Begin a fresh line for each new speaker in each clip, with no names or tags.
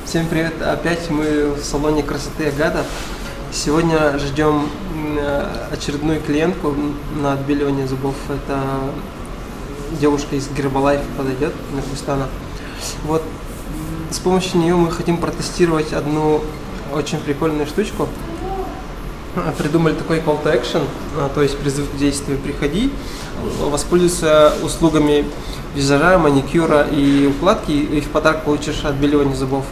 Всем привет! Опять мы в салоне красоты Агата. Сегодня ждем очередную клиентку на отбеливание зубов. Это девушка из Гербалайф подойдет, Нургустана. Вот с помощью нее мы хотим протестировать одну очень прикольную штучку. Придумали такой call to action, то есть призыв к действию: приходи, воспользуйся услугами визажа, маникюра и укладки, и в подарок получишь отбеливание зубов.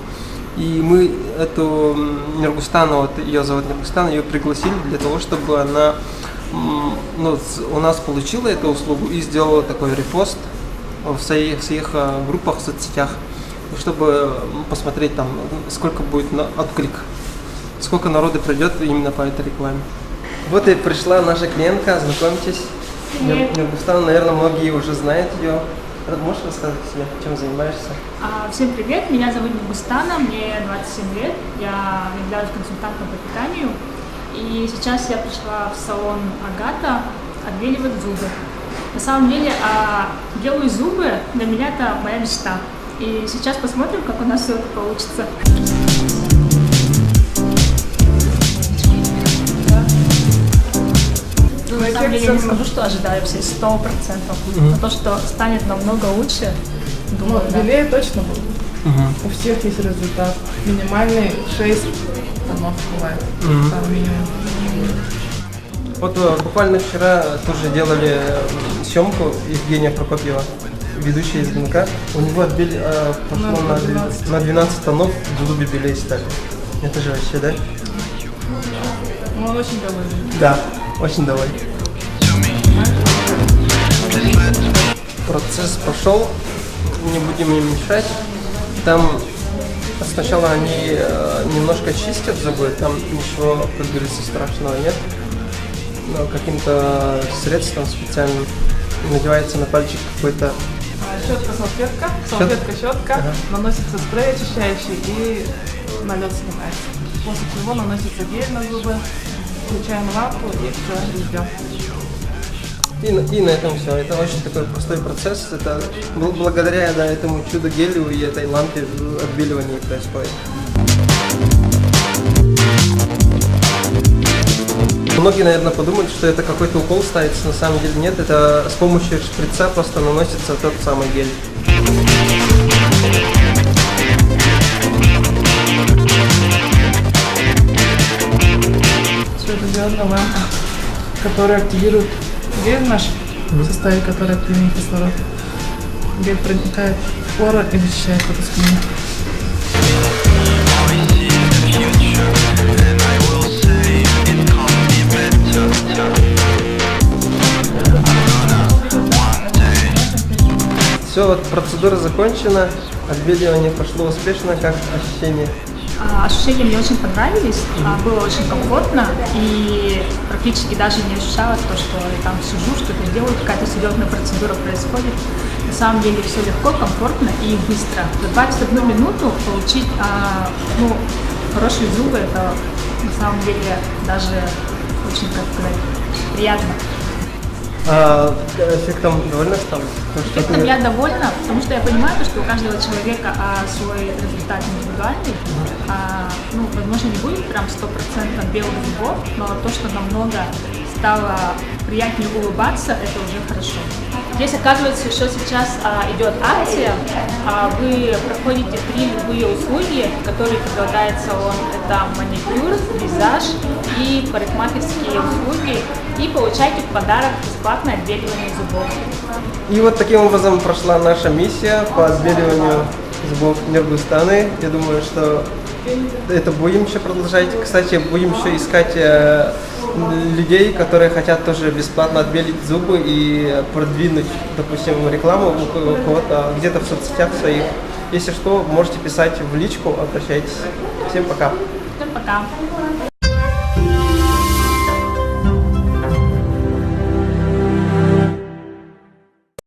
И мы эту Нургустану, вот ее зовут Нургустана, ее пригласили для того, чтобы она у нас получила эту услугу и сделала такой репост в своих группах в соцсетях, чтобы посмотреть там, сколько будет отклик, сколько народу придет именно по этой рекламе. Вот и пришла наша клиентка, знакомьтесь. Нургустана, наверное, многие уже знают ее. Можешь рассказать о себе, чем занимаешься?
Всем привет, меня зовут Нургустана, мне 27 лет, я являюсь консультантом по питанию. И сейчас я пришла в салон Агата отбеливать зубы. На самом деле, делаю зубы, для меня это моя мечта. И сейчас посмотрим, как у нас все это получится. На самом деле я не скажу, что ожидаю все 100%, но то, что станет намного лучше, думаю,
да. Белее точно будет. У всех есть результат. Минимальный 6 тонов бывает.
Вот буквально вчера тоже делали съемку Евгения Прокопьева, ведущая из ДНК. У него пошло на 12 тонов, зубы белее стали. Это же вообще, да?
Ну, он очень доволен.
Да, очень доволен. Процесс пошел, не будем им мешать. Там сначала они немножко чистят зубы, там ничего, как говорится, страшного нет. Но каким-то средством специальным надевается на пальчик какой-то...
Щетка-салфетка, салфетка-щетка, наносится спрей очищающий и налет снимается. После чего наносится гель на зубы, включаем лампу и все, ждем.
И на этом все. Это очень такой простой процесс. Это благодаря этому чудо-гелю и этой лампе отбеливание происходит. Многие, наверное, подумают, что это какой-то укол ставится. На самом деле нет. Это с помощью шприца просто наносится тот самый гель.
Светодиодная лампа, которая активирует гель наш, в составе которой активный кислород. Гель проникает в поры и защищает от искусства.
Все, вот процедура закончена, отбеливание прошло успешно. Как ощущения?
Ощущения мне очень понравились, было очень комфортно и практически даже не ощущалось то, что я там сижу, что-то делаю, какая-то серьезная процедура происходит. На самом деле все легко, комфортно и быстро. За 21 минуту получить хорошие зубы, это на самом деле даже очень, как сказать, приятно.
Эффектом довольна стала?
Эффектом я довольна, потому что я понимаю, что у каждого человека свой результат индивидуальный. Возможно, не будет прям 100% белых зубов, но то, что намного стало приятнее улыбаться, это уже хорошо. Здесь, оказывается, еще сейчас идет акция. Вы проходите 3 любые услуги, которые предлагает салон. Это маникюр, визаж и парикмахерские услуги. И получаете в подарок бесплатное отбеливание зубов.
И вот таким образом прошла наша миссия по отбеливанию зубов Нургустаны. Я думаю, что это будем еще продолжать. Кстати, будем еще искать людей, которые хотят тоже бесплатно отбелить зубы и продвинуть, допустим, рекламу у кого-то где-то в соцсетях своих. Если что, можете писать в личку, обращайтесь. Всем пока.
Всем пока.